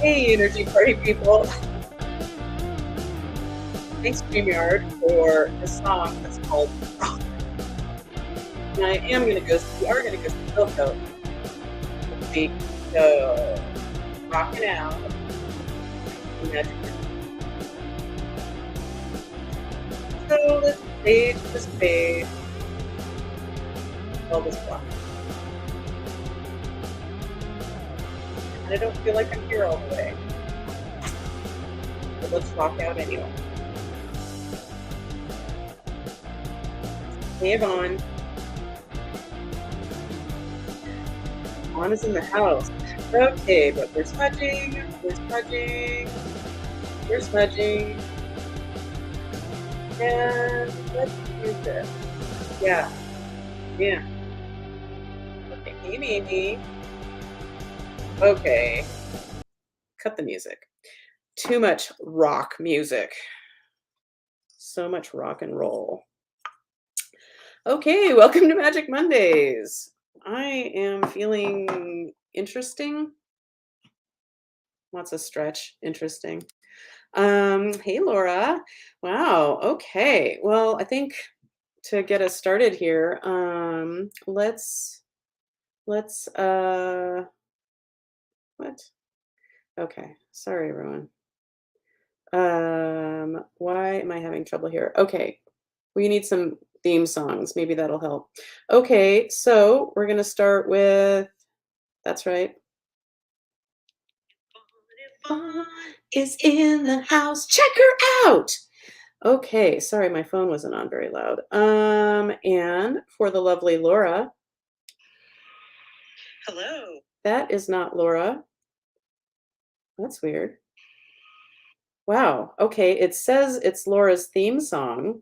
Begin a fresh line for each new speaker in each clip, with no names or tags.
Hey, Energy Party people. Thanks, StreamYard, for this song that's called Rock. And we are going to go see Wilco this week. So, rocking out. Magic. So, let's stage the stage. All this rock. And I don't feel like I'm here all the way. But let's rock out anyway. Hey, Yvonne. Yvonne is in the house. Okay, but we're smudging, and let's do this. Yeah. Okay, hey, Mimi. Okay. Cut the music. Too much rock music. So much rock and roll. Okay, welcome to Magic Mondays. I am feeling interesting. Lots of stretch, interesting. Hey Laura. Wow, okay. Well, I think to get us started here, let's what? Okay. Sorry everyone. Why am I having trouble here? Okay. We need some theme songs. Maybe that'll help. Okay, so we're gonna start with that's right. Yvonne is in the house. Check her out. Okay, sorry, my phone wasn't on very loud. And for the lovely Laura.
Hello.
That is not Laura. That's weird. Wow. Okay, it says it's Laura's theme song.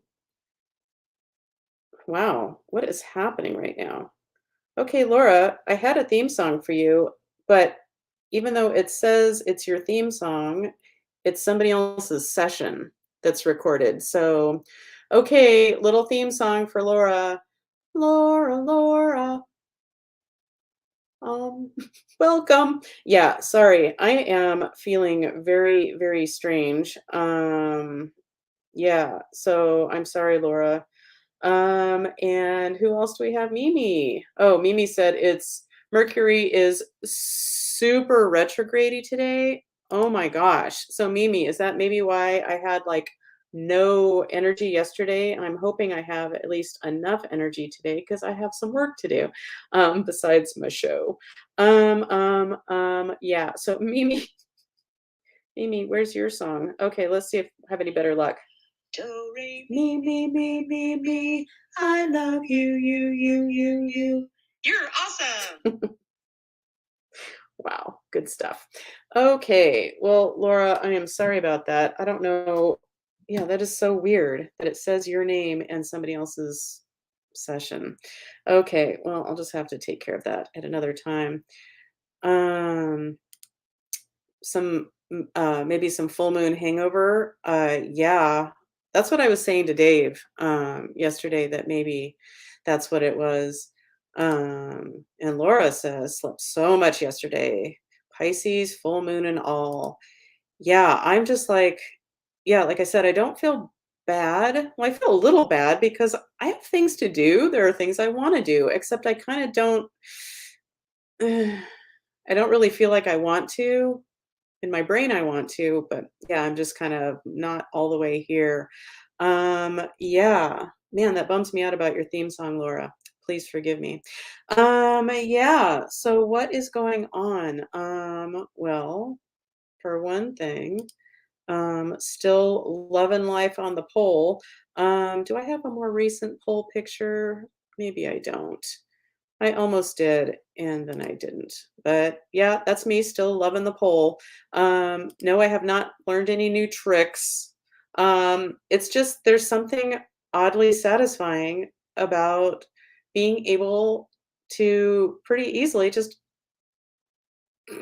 Wow, what is happening right now? Okay, Laura, I had a theme song for you, but even though it says it's your theme song, it's somebody else's session that's recorded. So, okay, little theme song for Laura. Laura, um, welcome. Yeah, sorry. I am feeling very, very strange. Yeah, so I'm sorry, Laura. And who else do we have? Mimi. Oh, Mimi said it's Mercury is super retrogrady today. Oh my gosh. So Mimi, is that maybe why I had like no energy yesterday? I'm hoping I have at least enough energy today because I have some work to do besides my show. Yeah. So Mimi, Mimi, where's your song? Okay, let's see if I have any better luck.
Do, re,
Me. I love you.
You're awesome.
Wow, good stuff. Okay, well, Laura, I am sorry about that. I don't know. Yeah, that is so weird that it says your name and somebody else's session. Okay, well, I'll just have to take care of that at another time. Um, maybe some full moon hangover. Yeah, that's what I was saying to Dave yesterday, that maybe that's what it was. And Laura says slept so much yesterday, Pisces full moon and all. Yeah, I'm just like, yeah, like I said, I don't feel bad. Well, I feel a little bad because I have things to do. There are things I want to do, except I kind of don't I don't really feel like I want to. In my brain I want to, but yeah, I'm just kind of not all the way here. Yeah, man, that bums me out about your theme song, Laura. Please forgive me. Yeah, so what is going on? Well, for one thing, still loving life on the pole. Do I have a more recent poll picture? Maybe I don't. I almost did, and then I didn't. But yeah, that's me still loving the pole. No, I have not learned any new tricks. It's just there's something oddly satisfying about being able to pretty easily just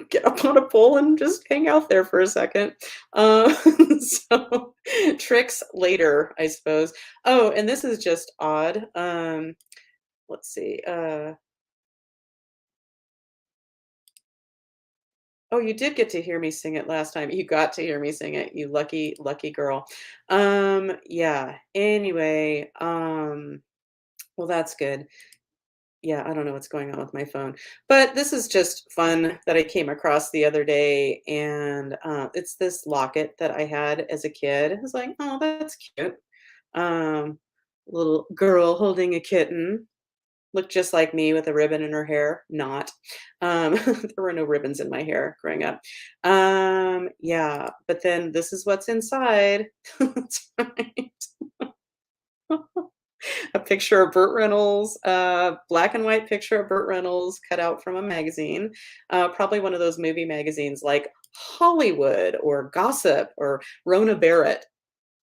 get up on a pole and just hang out there for a second. Uh, so tricks later, I suppose. Oh, and this is just odd. Let's see. Oh, you did get to hear me sing it last time. You got to hear me sing it, you lucky, lucky girl. Yeah. Anyway, well, that's good. Yeah, I don't know what's going on with my phone, but this is just fun that I came across the other day, and it's this locket that I had as a kid. I was like, oh, that's cute. Um, Little girl holding a kitten. Looked just like me with a ribbon in her hair. Not. There were no ribbons in my hair growing up. Yeah, but then this is what's inside. That's right. A picture of Burt Reynolds, black and white picture of Burt Reynolds cut out from a magazine, probably one of those movie magazines like Hollywood or Gossip or Rona Barrett.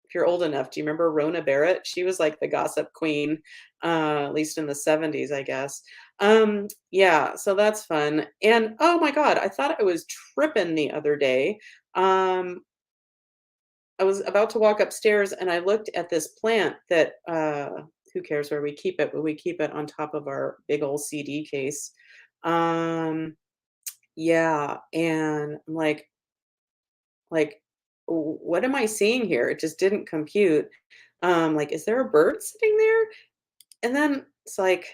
If you're old enough, do you remember Rona Barrett? She was like the gossip queen, at least in the 70s, I guess. Yeah, so that's fun. And oh my God, I thought I was tripping the other day. Um, I was about to walk upstairs and I looked at this plant that who cares where we keep it, but we keep it on top of our big old CD case. Um, yeah, and I'm like, What am I seeing here? It just didn't compute. Like, is there a bird sitting there? And then it's like,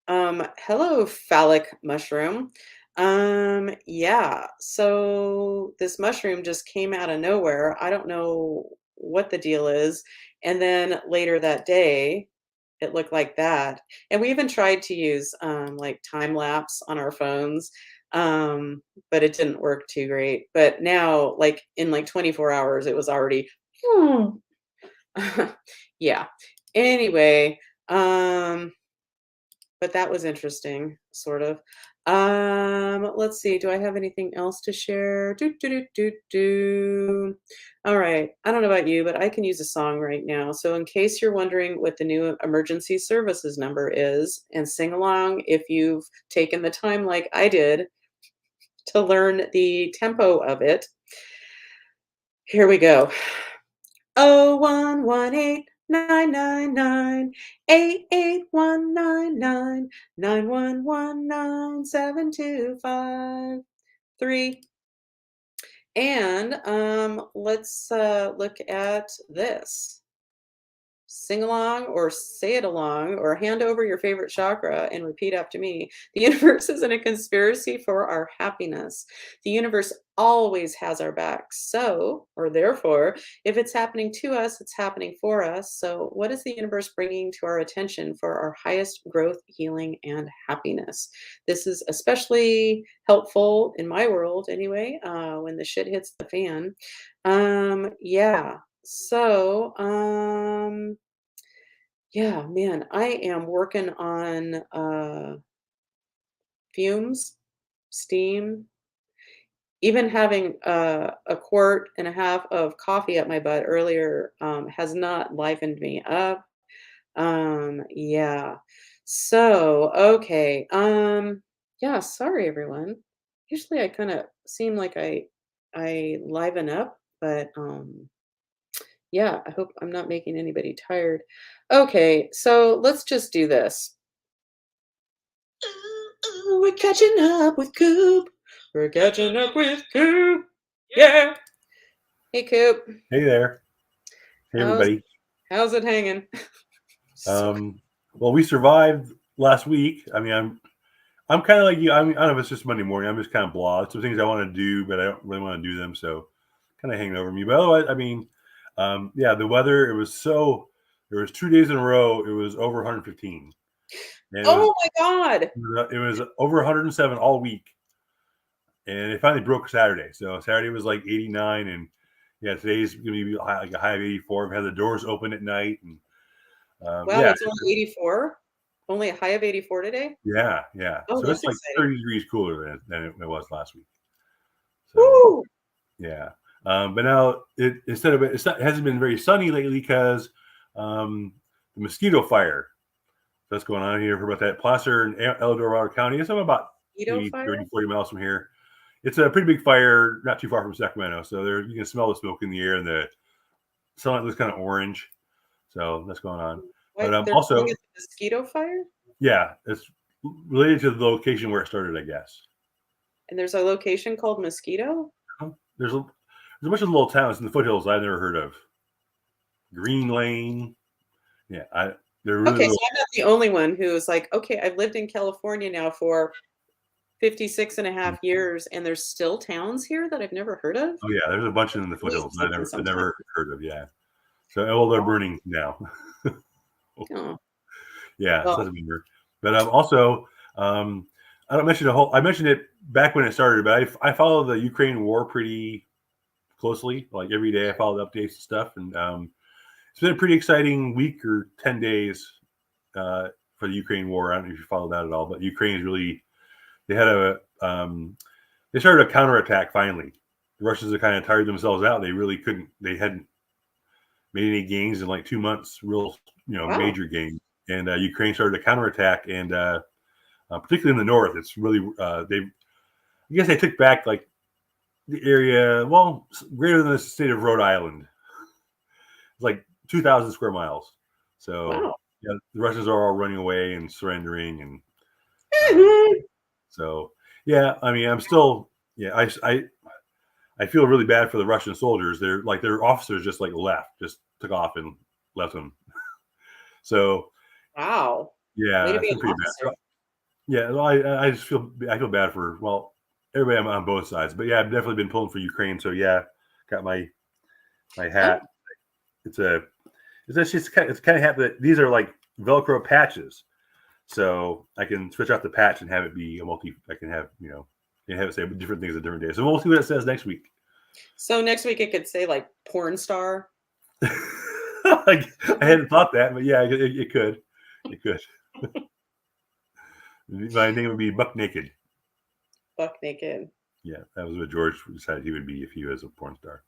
hello, phallic mushroom. Yeah, so this mushroom just came out of nowhere. I don't know what the deal is. And then later that day, it looked like that. And we even tried to use like time lapse on our phones, um, but it didn't work too great. But now, like in like 24 hours, it was already, yeah. Anyway, um, but that was interesting, sort of. Let's see. Do I have anything else to share? Do do do do do. All right. I don't know about you, but I can use a song right now. So, in case you're wondering what the new emergency services number is, and sing along if you've taken the time, like I did, to learn the tempo of it. Here we go. 0118-999-8819-9119725. And let's look at this. Sing along or say it along or hand over your favorite chakra and repeat after me. The universe isn't a conspiracy for our happiness. The universe always has our backs. So, or therefore, if it's happening to us, it's happening for us. So, what is the universe bringing to our attention for our highest growth, healing, and happiness? This is especially helpful in my world, anyway, when the shit hits the fan. Yeah. So, yeah, man, I am working on fumes, steam, even having a quart and a half of coffee at my butt earlier has not livened me up. Yeah. So, okay. Yeah, sorry everyone. Usually I kind of seem like I liven up, but yeah, I hope I'm not making anybody tired. Okay, so let's just do this. Ooh, we're catching up with Koop. We're catching up with Koop. Yeah. Hey, Coop.
Hey there. Hey
How's
everybody.
how's it hanging? So
Um, well, we survived last week. I mean, I'm kind of like you. I mean, I don't know if it's just Monday morning. I'm just kind of blah. Some things I want to do, but I don't really want to do them. So kind of hanging over me. But otherwise, I mean, yeah, the weather, there was 2 days in a row. It was over 115 and
oh my God.
it was over 107 all week. And it finally broke Saturday. So Saturday was like 89 and yeah, today's going to be like a high of 84. We had the doors open at night and
Wow,
yeah,
it's only 84? Only a high of 84 today?
yeah.
Oh,
So it's
that's
like
exciting.
30 degrees cooler than it was last week. So
Woo!
yeah, but now it hasn't been very sunny lately because the mosquito fire that's going on here for about that Placer and El Dorado County. It's about
Mosquito
maybe
fire?
30, 40 miles from here. It's a pretty big fire, not too far from Sacramento. So there you can smell the smoke in the air and the sunlight looks kind of orange. So that's going on. But
What? They're calling
also,
it the mosquito fire?
yeah, it's related to the location where it started, I guess.
And there's a location called Mosquito?
There's a bunch of little towns in the foothills I've never heard of. Green Lane. Yeah, they're really
Okay, so
little.
I'm not the only one who's like, okay, I've lived in California now for 56 and a half years, and there's still towns here that I've never heard of?
Oh yeah, there's a bunch in the
Mean
foothills
something
I
sometime.
never heard of. Yeah, so well they're burning now.
Oh,
Yeah, so
well,
that's a bummer. But also, um, I don't mention the whole. I mentioned it back when it started, but I follow the Ukraine war pretty closely. Like every day, I follow the updates and stuff, and it's been a pretty exciting week or 10 days for the Ukraine war. I don't know if you follow that at all, but Ukraine is really they had a they started a counterattack finally. The Russians had kind of tired themselves out. They really couldn't. They hadn't made any gains in like 2 months, real
wow.
major gains. And Ukraine started a counterattack, and particularly in the north, it's really they. I guess they took back like the area, well, greater than the state of Rhode Island. It's like 2,000 square miles. So
Wow.
yeah, the Russians are all running away and surrendering, and um,
Mhm.
so yeah. I mean, I'm still yeah. I feel really bad for the Russian soldiers. They're like their officers just like left, just took off and left them. So
Wow. Way
yeah,
to
I
be
feel
an
pretty bad.
officer.
Yeah, well, I just feel bad for everybody on both sides, but yeah, I've definitely been pulling for Ukraine. So yeah, got my
Oh,
hat. It's a it's kind of hat that these are like Velcro patches, so I can switch out the patch and have it be a multi. I can have and have it say different things at different days. So we'll see what it says next week.
so next week it could say like porn star.
I hadn't thought that, but yeah, it could. It could. My name would be Buck Naked.
Buck naked.
Yeah, that was what George decided he would be if he was a porn star.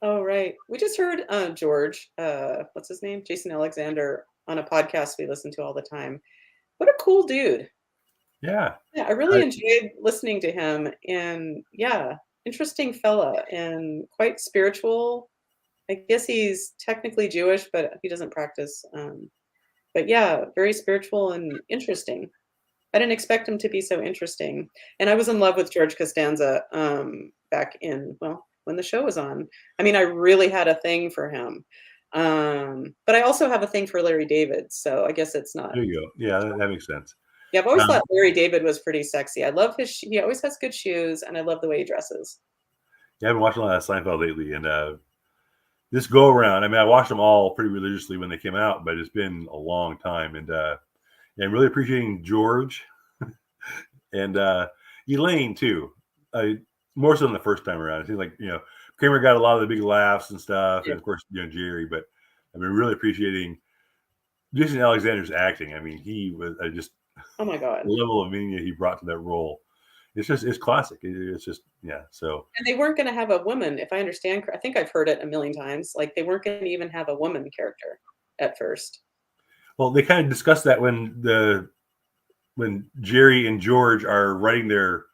Oh, right. We just heard George, what's his name? Jason Alexander on a podcast we listen to all the time. What a cool dude.
Yeah,
Yeah, I really enjoyed listening to him. And yeah, interesting fella and quite spiritual. I guess he's technically Jewish, but he doesn't practice. But yeah, very spiritual and interesting. I didn't expect him to be so interesting. And I was in love with George Costanza back in, well, when the show was on. I mean, I really had a thing for him. But I also have a thing for Larry David. So I guess it's not.
there you go. Yeah, that makes sense.
Yeah, I've always
Um,
thought Larry David was pretty sexy. I love his, he always has good shoes, and I love the way he dresses.
yeah, I've been watching a lot of Seinfeld lately, and this go around. I mean, I watched them all pretty religiously when they came out, but it's been a long time, and yeah, I'm really appreciating George and Elaine too. More so than the first time around. It seems like Kramer got a lot of the big laughs and stuff,
Yeah.
and of course Jerry. But I've been really appreciating Jason Alexander's acting. I mean, he was just
Oh my God.
the level of meaning that he brought to that role. It's classic. It's just yeah. So
And they weren't going to have a woman, if I understand. I think I've heard it a million times. Like they weren't going to even have a woman character at first.
well, they kind of discussed that when Jerry and George are writing their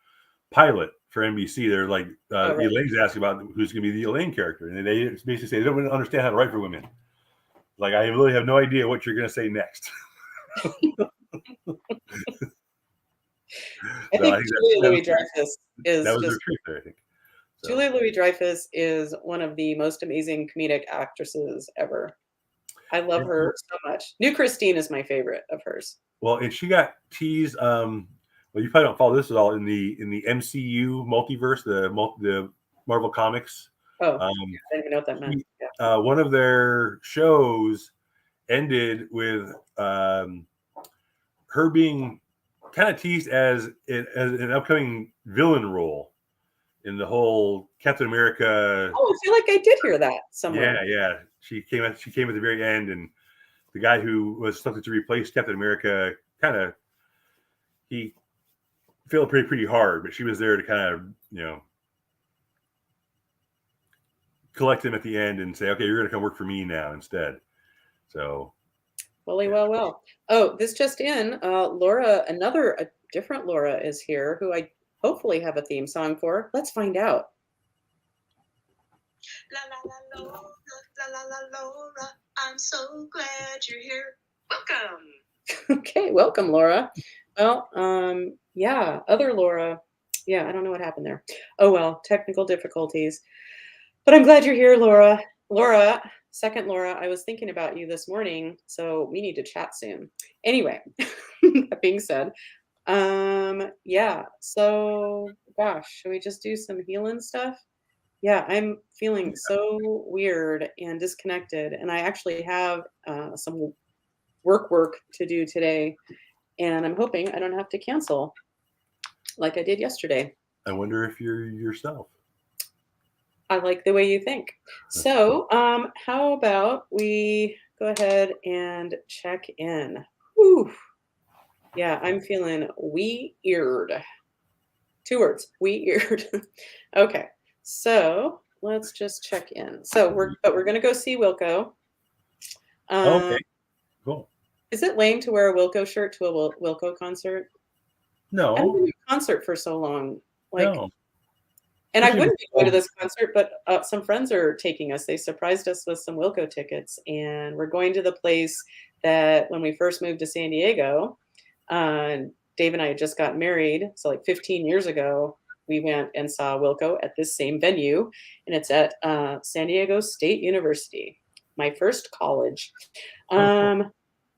pilot for NBC. They're like
Oh, right.
Elaine's asking about who's going to be the Elaine character, and they basically say they don't really understand how to write for women. Like I really have no idea what you're going to say next.
I
So I
think
think
Julia Louis-Dreyfus
that
is
was their
just
truth there. I think so.
Julia Louis-Dreyfus is one of the most amazing comedic actresses ever. I love
And,
her so much. New Christine is my favorite of hers.
well, and she got teased. Well, you probably don't follow this at all in the MCU multiverse, the Marvel Comics.
Oh,
Um,
I didn't even know what that meant. Yeah.
one of their shows ended with her being kind of teased as an upcoming villain role in the whole Captain America.
Oh, I feel like I did hear that
Yeah,
somewhere.
yeah. She came at the very end, and the guy who was selected to replace Captain America kind of he failed pretty hard, but she was there to kind of collect him at the end and say, okay, you're going to come work for me now instead. So
Well,
yeah.
well, well. Oh, this just in. Laura, a different Laura is here who I hopefully have a theme song for. Let's find out.
La la la Laura, la la la Laura. I'm so glad you're here. Welcome.
Okay, welcome, Laura. Well, yeah, other Laura. Yeah, I don't know what happened there. Oh well, technical difficulties. But I'm glad you're here, Laura. Laura, second Laura, I was thinking about you this morning, so we need to chat soon. Anyway, that being said, yeah. So, gosh, should we just do some healing stuff? Yeah, I'm feeling so weird and disconnected, and I actually have some work to do today, and I'm hoping I don't have to cancel like I did yesterday.
I wonder if you're yourself.
I like the way you think. So, how about we go ahead and check in? Whew. Yeah, I'm feeling weird. Two words, weird. Okay, so let's just check in. So we're gonna go see Wilco.
Okay,
Um,
cool.
is it lame to wear a Wilco shirt to a Wilco concert? I haven't
No,
been to a concert for so long. Like,
no.
and I
Especially if
wouldn't
it's
be going to
old.
this concert, but some friends are taking us. They surprised us with some Wilco tickets, and we're going to the place that when we first moved to San Diego, uh, Dave and I had just got married. So, like 15 years ago, we went and saw Wilco at this same venue, and it's at San Diego State University, my first college.
Oh, cool.
Um,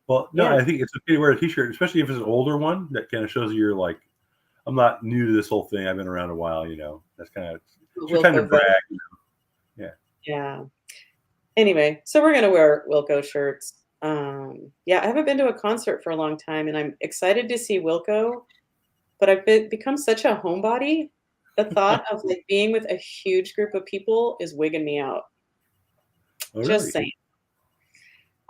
Well, no,
yeah,
I think it's okay to wear a T-shirt, especially if it's an older one. That kind of shows you're like, I'm not new to this whole thing. I've been around a while. That's kind of it's your time to
Wilco vet.
brag. Yeah.
Yeah. Anyway, so we're gonna wear Wilco shirts. Yeah, I haven't been to a concert for a long time, and I'm excited to see Wilco. But become such a homebody. The thought of like being with a huge group of people is wigging me out.
Oh,
Just
really?
saying.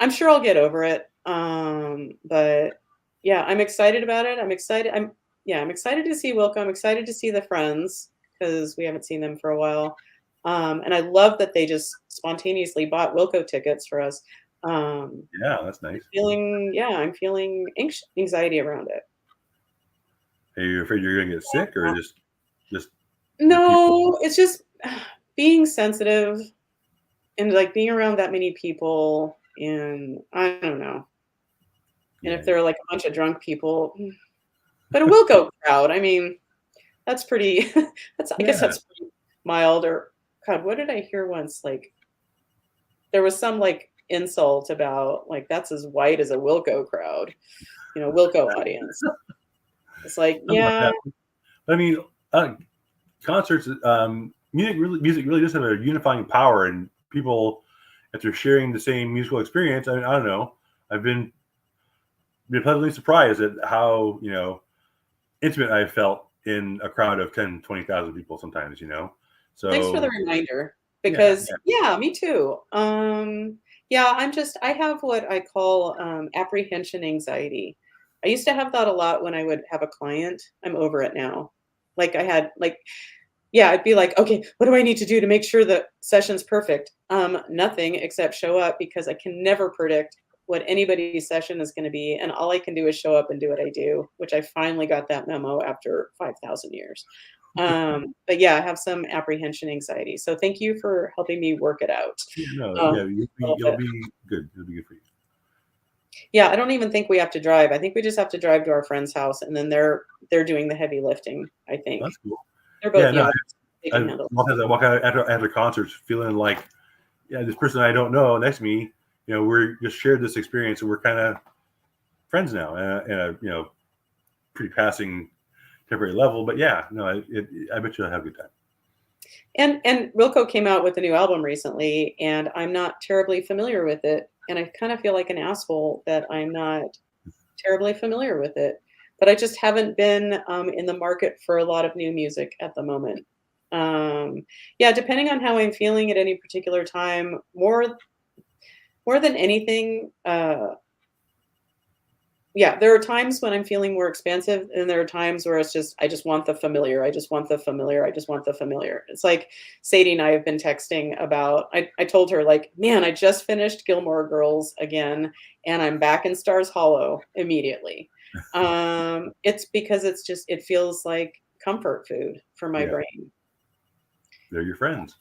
I'm sure I'll get over it. But yeah, I'm excited about it. I'm excited. I'm excited to see Wilco. I'm excited to see the friends because we haven't seen them for a while. And I love that they just spontaneously bought Wilco tickets for us.
Yeah, that's nice.
I'm feeling anxiety around it.
Are you afraid you're gonna get sick, or just the people?
No, it's just being sensitive and like being around that many people, and I don't know. And if
Yeah,
they're like a bunch of drunk people, but a Wilco crowd, I mean, that's pretty. I guess
yeah.
that's pretty mild. Or God, what did I hear once? Like there was some like insult about like that's as white as a Wilco crowd, Wilco audience. It's like,
I don't know
yeah,
about that. I mean, concerts, music really does have a unifying power, and people, if they're sharing the same musical experience, I don't know. I've been pleasantly surprised at how intimate I felt in a crowd of 10, 20,000 people sometimes.
thanks for the
So
reminder
yeah,
because yeah, me too. Yeah, I have what I call apprehension anxiety. I used to have that a lot when I would have a client. I'm over it now. Like I had like yeah, I'd be like, okay, what do I need to do to make sure the session's perfect? Nothing except show up because I can never predict what anybody's session is going to be, and all I can do is show up and do what I do, which I finally got that memo after 5,000 years. But yeah, I have some apprehension anxiety. So thank you for helping me work it out.
yeah, no,
A
yeah,
little
it'll
bit.
be good. It'll be good for you.
Yeah, I don't even think we have to drive. I think we just have to drive to our friend's house, and then they're doing the heavy lifting. I think
That's cool.
they're
Yeah,
both
no,
young. They
I
can handle.
sometimes I walk out after concerts feeling like, yeah, this person I don't know next to me, we're just shared this experience and we're kind of friends now, and pretty passing temporary level. But yeah, no, I bet you'll have a good time.
And Wilco came out with a new album recently, and I'm not terribly familiar with it, and I kind of feel like an asshole that I'm not terribly familiar with it. But I just haven't been in the market for a lot of new music at the moment. Yeah, depending on how I'm feeling at any particular time, more than anything, yeah, there are times when I'm feeling more expansive, and there are times where it's just I just want the familiar. I just want the familiar. I just want the familiar. It's like Sadie and I have been texting about. I told her like, man, I just finished Gilmore Girls again, and I'm back in Stars Hollow immediately. It's because it feels like comfort food for my
Yeah,
brain.
they're your friends.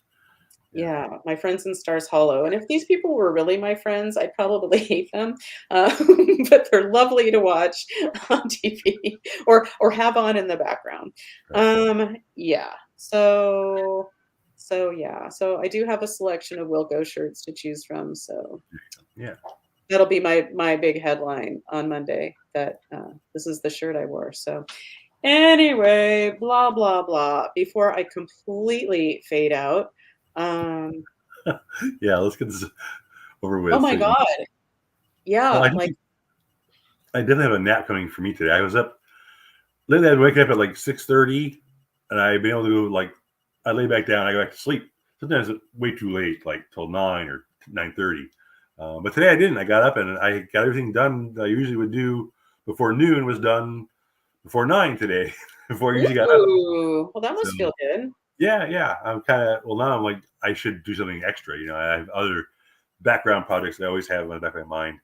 Yeah, my friends in Stars Hollow, and if these people were really my friends, I'd probably hate them, but they're lovely to watch on TV or have on in the background.
Right.
Yeah, so I do have a selection of Wilco shirts to choose from, so
Yeah.
that'll be my big headline on Monday that, this is the shirt I wore, so anyway, blah, blah, blah. Before I completely fade out, um
Yeah. Let's get this over
oh
with.
my
So,
god.
well,
Yeah, like
I didn't have a nap coming for me today. I was up lately. I'd wake up at like 6:30, and I'd been able to go like I lay back down. I go back to sleep. Sometimes it's way too late, like till 9 or 9:30. But today I didn't. I got up and I got everything done that I usually would do before noon. Was done before 9 today. Before I usually got up.
ooh, well, that
So
must feel good.
yeah. I'm kind of well now. I'm like I should do something extra. I have other background projects I always have in the back of my mind.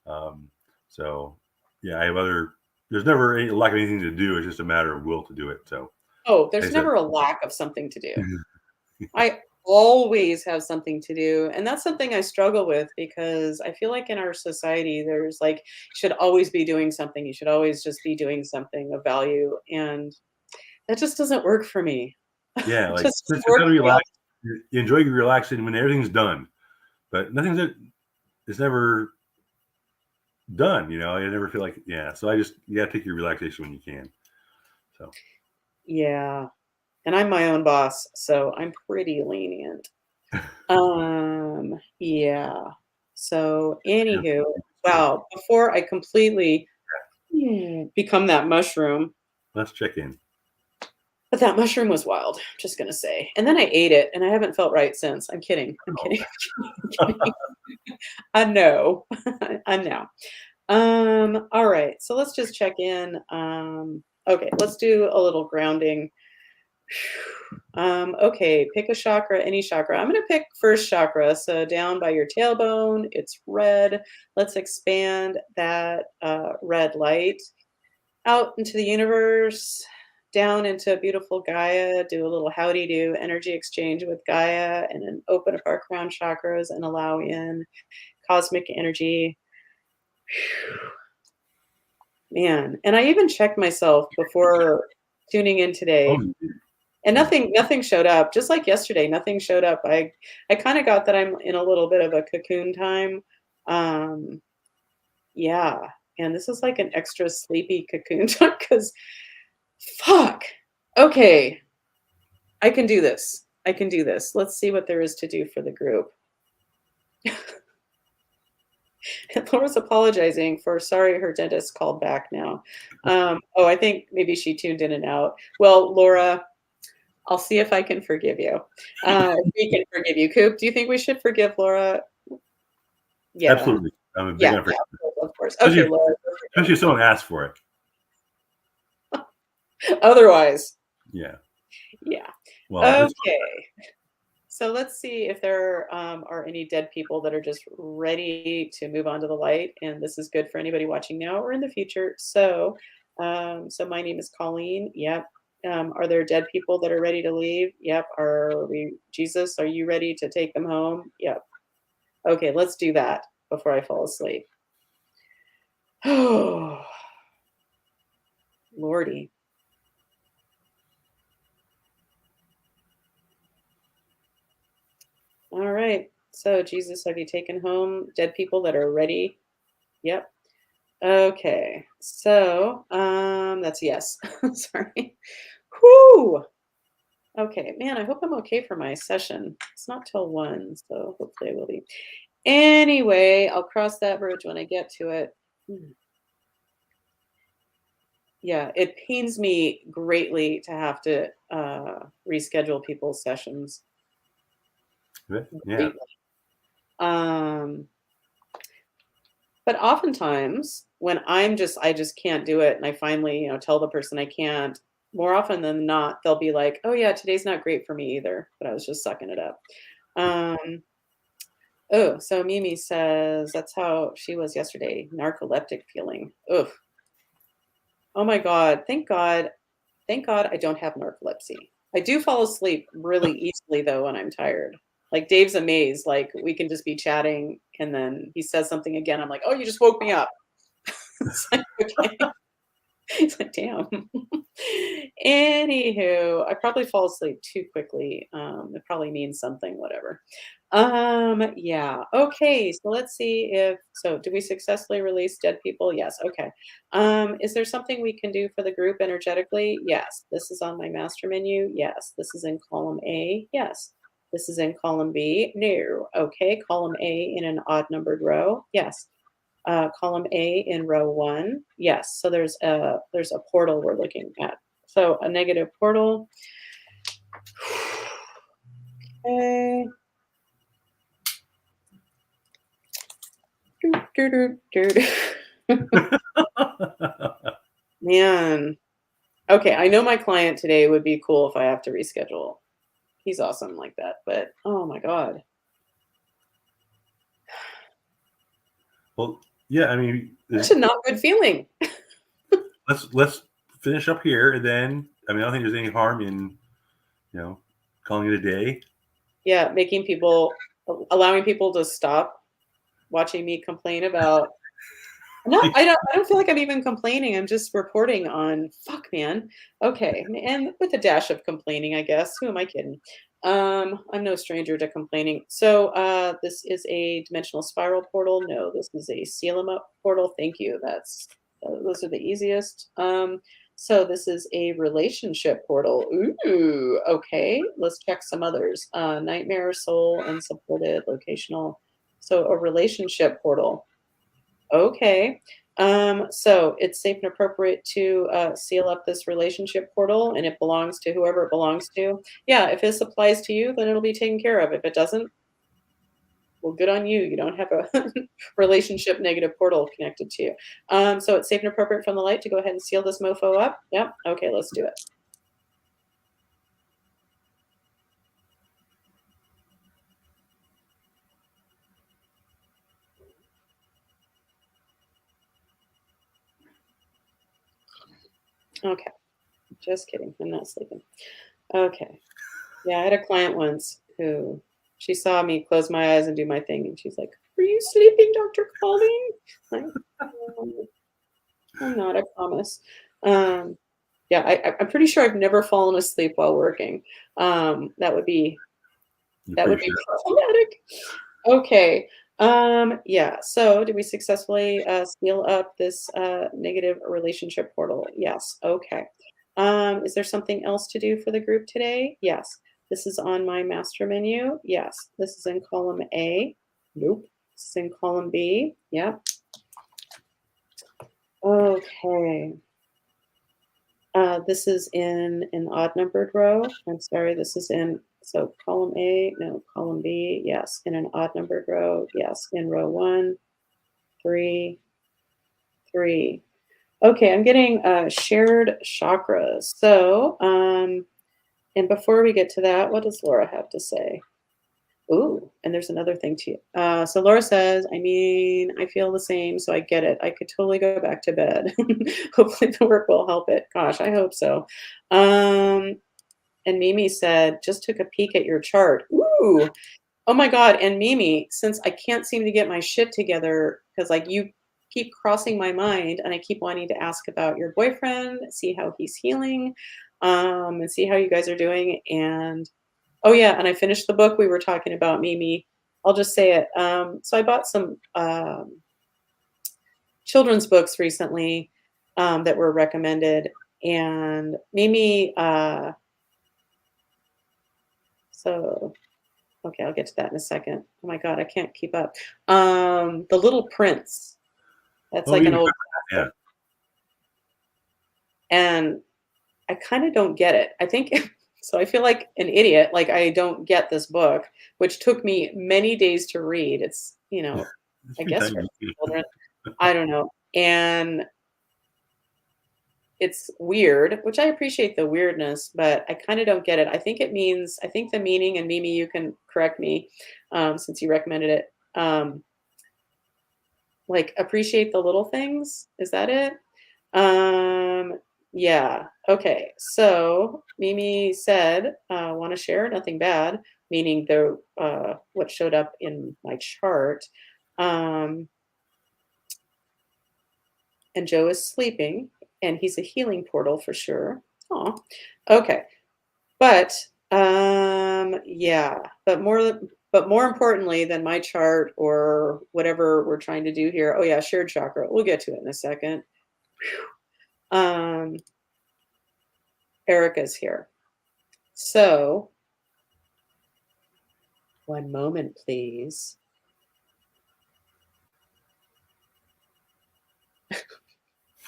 Um, so yeah, I have other. There's never any lack of anything to do. It's just a matter of will to do it. So
Oh,
I
there's
said,
never a lack of something to do. I always have something to do, and that's something I struggle with because I feel like in our society, there's like, you should always be doing something. You should always just be doing something of value, and that just doesn't work for me.
yeah, like
Just
just
doesn't work
kind of
for me.
relax. You enjoy your relaxing when everything's done, but nothing's it's never done. I never feel like So I just you gotta take your relaxation when you can. So
Yeah, and I'm my own boss, so I'm pretty lenient. Yeah. So,
yeah,
anywho, wow, before I completely become that mushroom,
let's check in.
but that mushroom was wild, just gonna say. And then I ate it, and I haven't felt right since. I'm kidding. I'm kidding. I'm kidding. I know. I know. All right. So let's just check in. Okay, let's do a little grounding. Okay, pick a chakra, any chakra. I'm going to pick first chakra. So down by your tailbone, it's red. Let's expand that red light out into the universe, down into beautiful Gaia. Do a little howdy do energy exchange with Gaia, and then open up our crown chakras and allow in cosmic energy. Man, and I even checked myself before tuning in
Oh,
today. And
yeah.
nothing showed up. Just like yesterday, nothing showed up. I kinda got that I'm in a little bit of a cocoon time. Um, yeah, and this is like an extra sleepy cocoon time because fuck. Okay, I can do this. I can do this. Let's see what there is to do for the group. And Laura's apologizing for sorry her dentist called back now. Oh, I think maybe she tuned in and out. Well, Laura, I'll see if I can forgive you. If we can forgive you. Coop, do you think we should forgive Laura? Yeah.
Absolutely. I'm a big
Yeah,
fan for
yeah, of course.
especially
Okay,
if,
Laura,
especially if someone asks for it.
otherwise,
Yeah.
yeah.
Well, it's
Okay. So let's see if there are any dead people that are just ready to move on to the light, and this is good for anybody watching now or in the future. So my name is Colleen. Yep. Are there dead people that are ready to leave? Yep. Jesus? Are you ready to take them home? Yep. Okay, let's do that before I fall asleep. Oh, Lordy. All right. So, Jesus, have you taken home dead people that are ready? Yep. Okay. So, that's yes. Sorry. Whoo. Okay, man, I hope I'm okay for my session. It's not till 1, so hopefully I will be. Anyway, I'll cross that bridge when I get to it. Yeah, it pains me greatly to have to reschedule people's sessions.
yeah.
Greatly. Um, but oftentimes when I just can't do it and I finally, tell the person I can't, more often than not, they'll be like, "Oh yeah, today's not great for me either, but I was just sucking it up." Um, oh, so Mimi says that's how she was yesterday, narcoleptic feeling. Ugh. Oh my God. Thank God. Thank God I don't have narcolepsy. I do fall asleep really easily though when I'm tired. Like Dave's amazed. Like we can just be chatting and then he says something again. I'm like, oh, you just woke me up. It's like, okay. It's like, damn. Anywho, I probably fall asleep too quickly. It probably means something, whatever. Yeah. Okay, so let's see if so did we successfully release dead people? Yes. Okay. Is there something we can do for the group energetically? Yes. This is on my master menu. Yes. This is in column A. Yes. This is in column B. No. Okay. Column A in an odd numbered row. Yes. Column A in row 1. Yes. So there's a portal we're looking at. So a negative portal. Okay. Doo, doo, doo, doo. Man. Okay, I know my client today would be cool if I have to reschedule. He's awesome like that, but oh my god.
Well, yeah, I mean,
Such a not good feeling.
let's finish up here, and then I mean, I don't think there's any harm in calling it a day.
Yeah, making people allowing people to stop watching me complain about no, I don't feel like I'm even complaining. I'm just reporting on fuck, man. Okay. And with a dash of complaining, I guess. Who am I kidding? I'm no stranger to complaining. So this is a dimensional spiral portal. No, this is a seal 'em up portal. Thank you. That's those are the easiest. So this is a relationship portal. Ooh, okay. Let's check some others. Nightmare, soul, unsupported, locational. So a relationship portal. Okay. So it's safe and appropriate to seal up this relationship portal and it belongs to whoever it belongs to. Yeah, if this applies to you, then it'll be taken care of. If it doesn't, well, good on you. You don't have a relationship negative portal connected to you. So it's safe and appropriate from the light to go ahead and seal this mofo up. Yep. Okay, let's do it. Okay. Just kidding. I'm not sleeping. Okay. Yeah, I had a client once who she saw me close my eyes and do my thing, and she's like, "Are you sleeping, Dr. Colleen?" Like, I'm not, I promise. Um, yeah, I'm pretty sure I've never fallen asleep while working. That would be
I'm
that would
pretty
be
sure.
problematic. Okay. Yeah. So did we successfully seal up this negative relationship portal? Yes. Okay. Is there something else to do for the group today? Yes. This is on my master menu. Yes. This is in column A. Nope. This is in column B. Yep. Okay. This is in an odd numbered row. I'm sorry, this is in, so column A, no, column B, yes, in an odd numbered row, yes, in row 1, 3, 3. Okay, I'm getting shared chakras. So, and before we get to that, what does Laura have to say? Ooh, and there's another thing too. So Laura says, I mean, I feel the same, so I get it. I could totally go back to bed. Hopefully the work will help it. Gosh, I hope so. And Mimi said, just took a peek at your chart. Ooh, oh my God. And Mimi, since I can't seem to get my shit together, because like you keep crossing my mind and I keep wanting to ask about your boyfriend, see how he's healing, and see how you guys are doing. And oh yeah, and I finished the book we were talking about, Mimi. I'll just say it. So I bought some children's books recently that were recommended, and Mimi. So okay, I'll get to that in a second. Oh my God, I can't keep up. The Little Prince. That's
Oh,
like
yeah,
an old
yeah.
classic, and I kind of don't get it. I think so. I feel like an idiot. Like I don't get this book, which took me many days to read. It's
It's
I
pretty
guess for
tiny.
children. I don't know. And it's weird, which I appreciate the weirdness, but I kind of don't get it. I think the meaning, and Mimi, you can correct me since you recommended it. Like appreciate the little things. Is that it? Yeah. Okay. So Mimi said, want to share? Nothing bad. meaning the what showed up in my chart. Um, and Joe is sleeping, and he's a healing portal for sure. Oh, okay. But yeah, but more importantly than my chart or whatever we're trying to do here. Oh yeah, shared chakra. We'll get to it in a second. Um, Erica's here. So, one moment, please.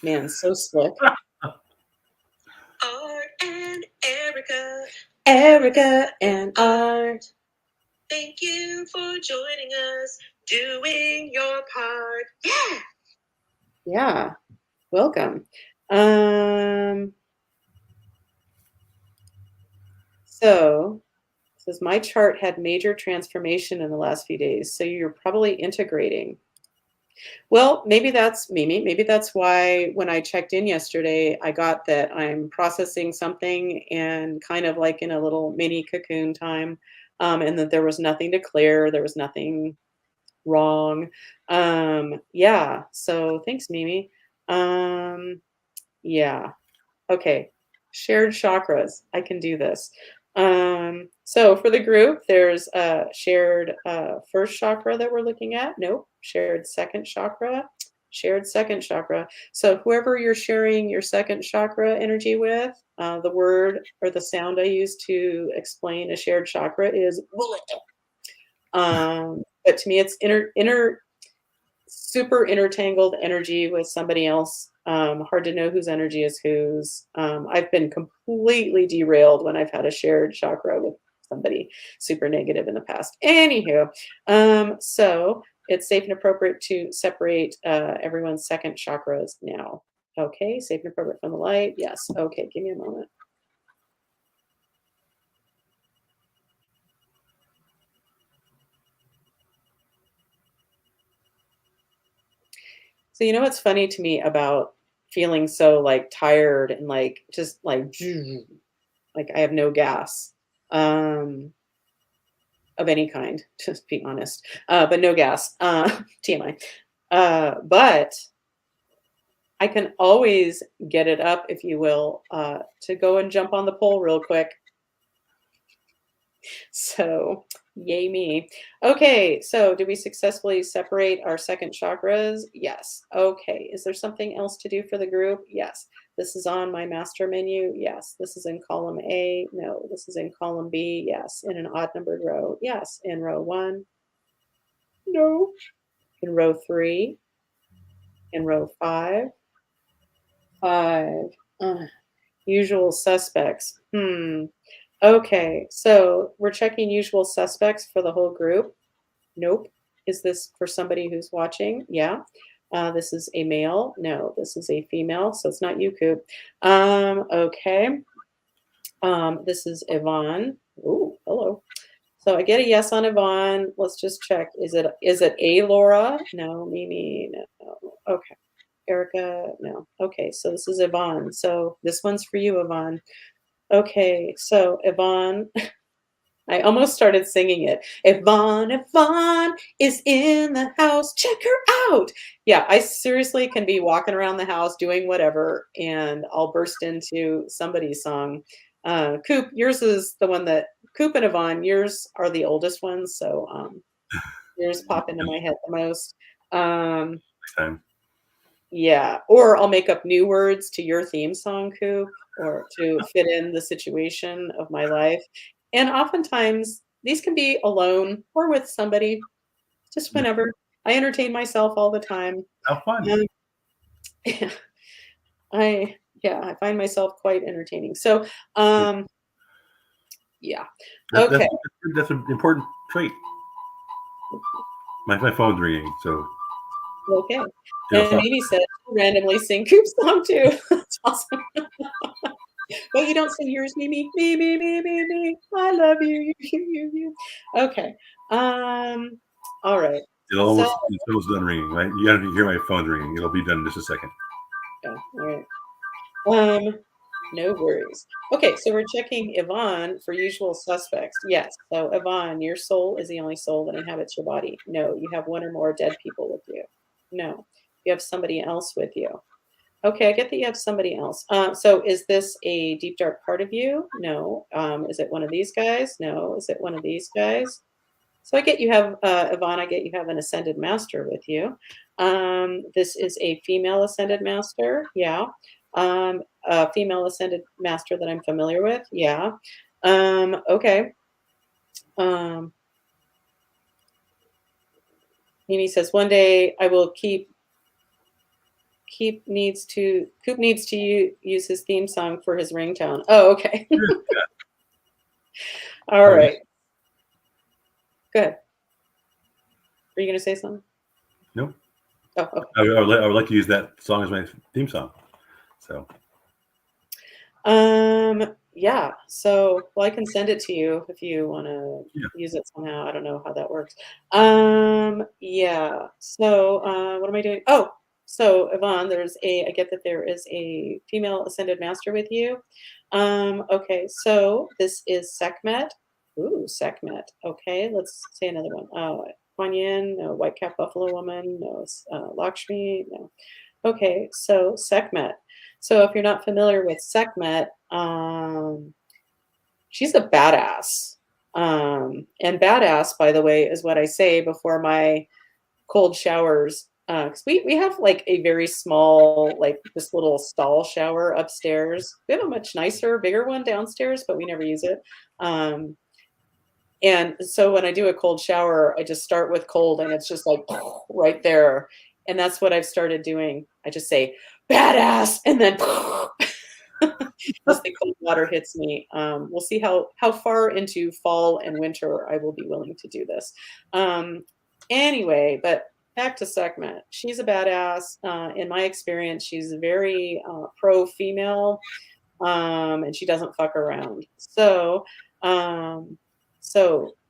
Man, so slick.
Art and Erica,
Erica and Art.
thank you for joining us, doing your part. Yeah.
Yeah, welcome. So it says my chart had major transformation in the last few days, so you're probably integrating. Well, maybe that's Mimi. Maybe that's why when I checked in yesterday, I got that I'm processing something and kind of like in a little mini cocoon time, and that there was nothing to clear, there was nothing wrong. Yeah. So thanks, Mimi. Yeah. Okay. Shared chakras. I can do this. So for the group, there's a shared first chakra that we're looking at. Nope. Shared second chakra. Shared second chakra. So whoever you're sharing your second chakra energy with, the word or the sound I use to explain a shared chakra is but to me it's inner super intertangled energy with somebody else. Hard to know whose energy is whose. I've been completely derailed when I've had a shared chakra with somebody super negative in the past. Anywho, so it's safe and appropriate to separate everyone's second chakras now. Okay, safe and appropriate from the light. Yes. Okay, give me a moment. So you know what's funny to me about feeling so like tired and like just like I have no gas of any kind, to be honest, but no gas. TMI. But I can always get it up, if you will, to go and jump on the pole real quick. So, yay me. Okay, so did we successfully separate our second chakras? Yes. Okay, is there something else to do for the group? Yes. This is on my master menu. Yes. This is in column A. No. This is in column B. Yes. In an odd numbered row. Yes. In row 1. No. In row 3. In row 5. 5. Usual suspects. Okay, so we're checking usual suspects for the whole group. Nope. Is this for somebody who's watching? Yeah. This is a male. No, this is a female, so it's not you, Koop. Okay. This is Yvonne. Ooh, hello. So I get a yes on Yvonne. Let's just check. Is it a Laura? No, Mimi. No. Okay. Erica. No. Okay. So this is Yvonne. So this one's for you, Yvonne. Okay. So Yvonne. I almost started singing it. Yvonne is in the house. Check her out. Yeah, I seriously can be walking around the house doing whatever, and I'll burst into somebody's song. Coop, yours is the one that Coop and Yvonne, yours are the oldest ones, so yours pop into my head the most.
Time.
Yeah, or I'll make up new words to your theme song, Coop, or to fit in the situation of my life. And oftentimes these can be alone or with somebody, just whenever. I entertain myself all the time.
How fun.
Um, I find myself quite entertaining. So yeah. Okay.
That's an important trait. My phone's ringing, so
Okay.
it'll
And
stop.
Amy said randomly sing Coop's song too. That's awesome. Well, you don't sing yours, me. I love you. Okay. All right. So,
It's almost done ringing, right? You got to hear my phone ringing. It'll be done in just a second.
yeah, all right. No worries. Okay, so we're checking Yvonne for usual suspects. Yes. So Yvonne, your soul is the only soul that inhabits your body. No, you have one or more dead people with you. No, you have somebody else with you. Okay, I get that you have somebody else. So is this a deep dark part of you? No. Is it one of these guys? No. Is it one of these guys? So I get you have Yvonne. I get you have an ascended master with you. This is a female ascended master. Yeah. A female ascended master that I'm familiar with. Yeah. Okay. Um, Mimi says one day I will Coop needs to use his theme song for his ringtone. Oh, okay. All
Oh, yeah.
right. Good. Are you going to say something?
No,
Oh, okay.
I would like to use that song as my theme song. So
Yeah. So, well, I can send it to you if you want to
yeah.
use it somehow. I don't know how that works. Yeah. So, what am I doing? Oh, so Yvonne, I get that there is a female ascended master with you. Okay. So this is Sekhmet. Ooh, Sekhmet. Okay. Let's say another one. Kuan Yin, no, White Cap Buffalo Woman, no, Lakshmi, no. Okay. So Sekhmet. So if you're not familiar with Sekhmet, she's a badass. And badass, by the way, is what I say before my cold showers. Because we have like a very small, like this little stall shower upstairs. We have a much nicer, bigger one downstairs, but we never use it. Um, and so when I do a cold shower, I just start with cold and it's just like right there. And that's what I've started doing. I just say, badass, and then as the cold water hits me. We'll see how far into fall and winter I will be willing to do this. Anyway, but back to Sekhmet. She's a badass. In my experience, she's very pro female, and she doesn't fuck around. So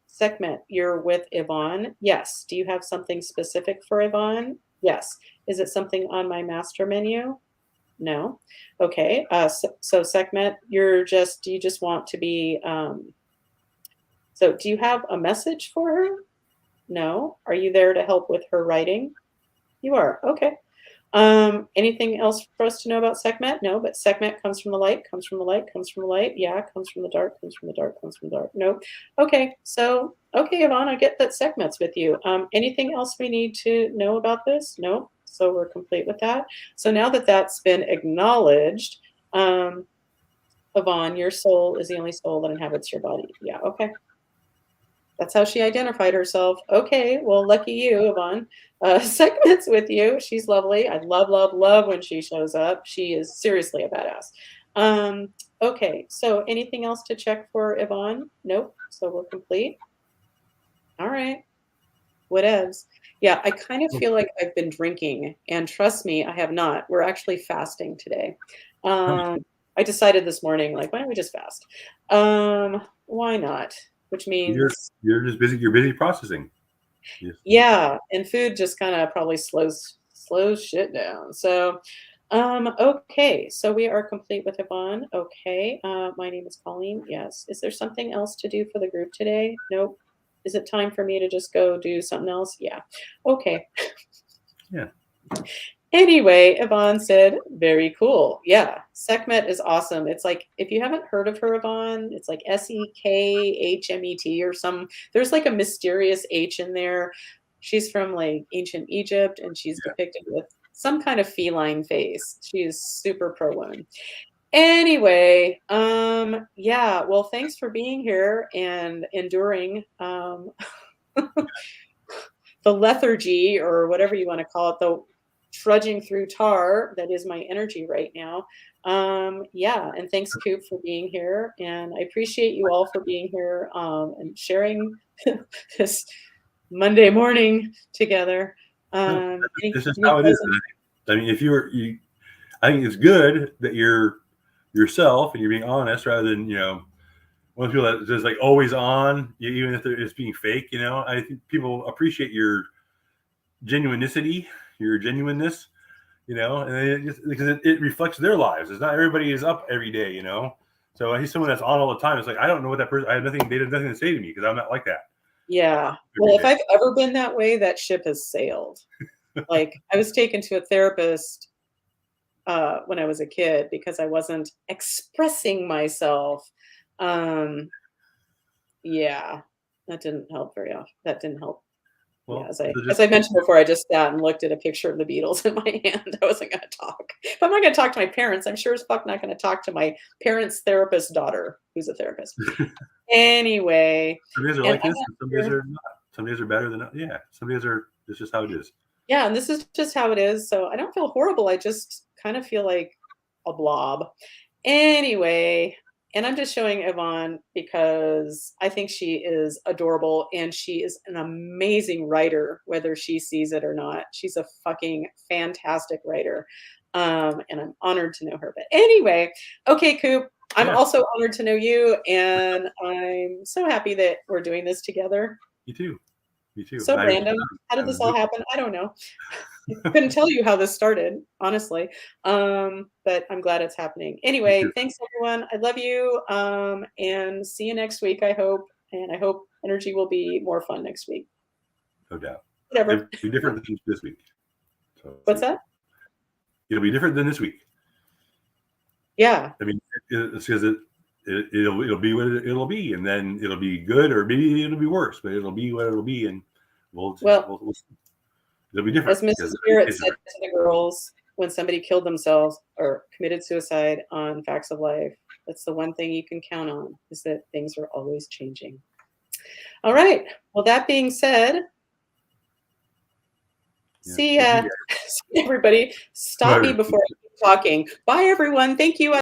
Sekhmet, you're with Yvonne. Yes. Do you have something specific for Yvonne? Yes. Is it something on my master menu? No. Okay. So Sekhmet, do you just want to be, so do you have a message for her? No. Are you there to help with her writing? You are. Okay. Anything else for us to know about Sekhmet? No, but Sekhmet comes from the light, comes from the light, comes from the light. Yeah, comes from the dark, comes from the dark, comes from the dark. No. Okay. So, okay, Yvonne, I get that Sekhmet's with you. Anything else we need to know about this? No. So we're complete with that. So now that that's been acknowledged, um, Yvonne, your soul is the only soul that inhabits your body. Yeah. Okay. That's how she identified herself. Okay, well, lucky you, Yvonne. Segment's with you. She's lovely. I love, love, love when she shows up. She is seriously a badass. Okay, so anything else to check for Yvonne? Nope. So we're complete. All right. Whatevs. Yeah, I kind of feel like I've been drinking, and trust me, I have not. We're actually fasting today. I decided this morning, like, why don't we just fast? Why not? Which
You're
means
you're just busy. You're busy processing. Yes.
yeah, and food just kinda probably slows shit down. So, okay, so we are complete with Yvonne. Okay, my name is Colleen. Yes. Is there something else to do for the group today? Nope. Is it time for me to just go do something else? Yeah. Okay.
Yeah.
Anyway, Yvonne said, very cool. Yeah, Sekhmet is awesome. It's like, if you haven't heard of her, Yvonne, it's like Sekhmet or there's like a mysterious H in there. She's from like ancient Egypt and she's depicted with some kind of feline face. She's super pro woman. Anyway, yeah, well, thanks for being here and enduring the lethargy or whatever you want to call it, the trudging through tar that is my energy right now. Yeah, and thanks, Coop, for being here. And I appreciate you all for being here and sharing this Monday morning together.
No,
Any,
this is
any
how it is.
closing?
I mean, if I think it's good that you're yourself and you're being honest rather than one of the people that just like always on, even if it's being fake. I think people appreciate your genuinity, your genuineness. you know, and it just, because it reflects their lives. It's not everybody is up every day, you know. So he's someone that's on all the time. It's like, I don't know what that person. I have nothing. They have nothing to say to me because I'm not like that.
Yeah. Well, if I've ever been that way, that ship has sailed. Like, I was taken to a therapist when I was a kid because I wasn't expressing myself. Yeah, that didn't help very often. That didn't help. Yeah,
Well,
as I mentioned before, I just sat and looked at a picture of the Beatles in my hand. I wasn't going to talk. If I'm not going to talk to my parents, I'm sure as fuck not going to talk to my parents' therapist daughter, who's a therapist. Anyway,
some days are
and
like this, and some days are not. Some days are better than yeah. Some days are. It's just how it is.
yeah, and this is just how it is. So I don't feel horrible. I just kind of feel like a blob. Anyway, and I'm just showing Yvonne because I think she is adorable and she is an amazing writer, whether she sees it or not. She's a fucking fantastic writer. And I'm honored to know her. But anyway, okay, Coop, I'm
Yeah.
also honored to know you. And I'm so happy that we're doing this together.
Me too. Me too.
So random. How did this all happen? I don't know. I couldn't tell you how this started, honestly. But I'm glad it's happening. Anyway, thanks everyone. I love you. And see you next week, I hope. And I hope energy will be more fun next week.
No doubt.
Whatever.
It'll be different than this week. So,
What's that?
It'll be different than this week.
Yeah.
I mean, it's because it'll be what it'll be, and then it'll be good, or maybe it'll be worse, but it'll be what it'll be, and we'll it'll be different.
As Mrs. Spirit said to the girls when somebody killed themselves or committed suicide on Facts of Life, that's the one thing you can count on, is that things are always changing. All right. Well, that being said, see ya. See everybody. Stop me before I keep talking. Bye, everyone. Thank you.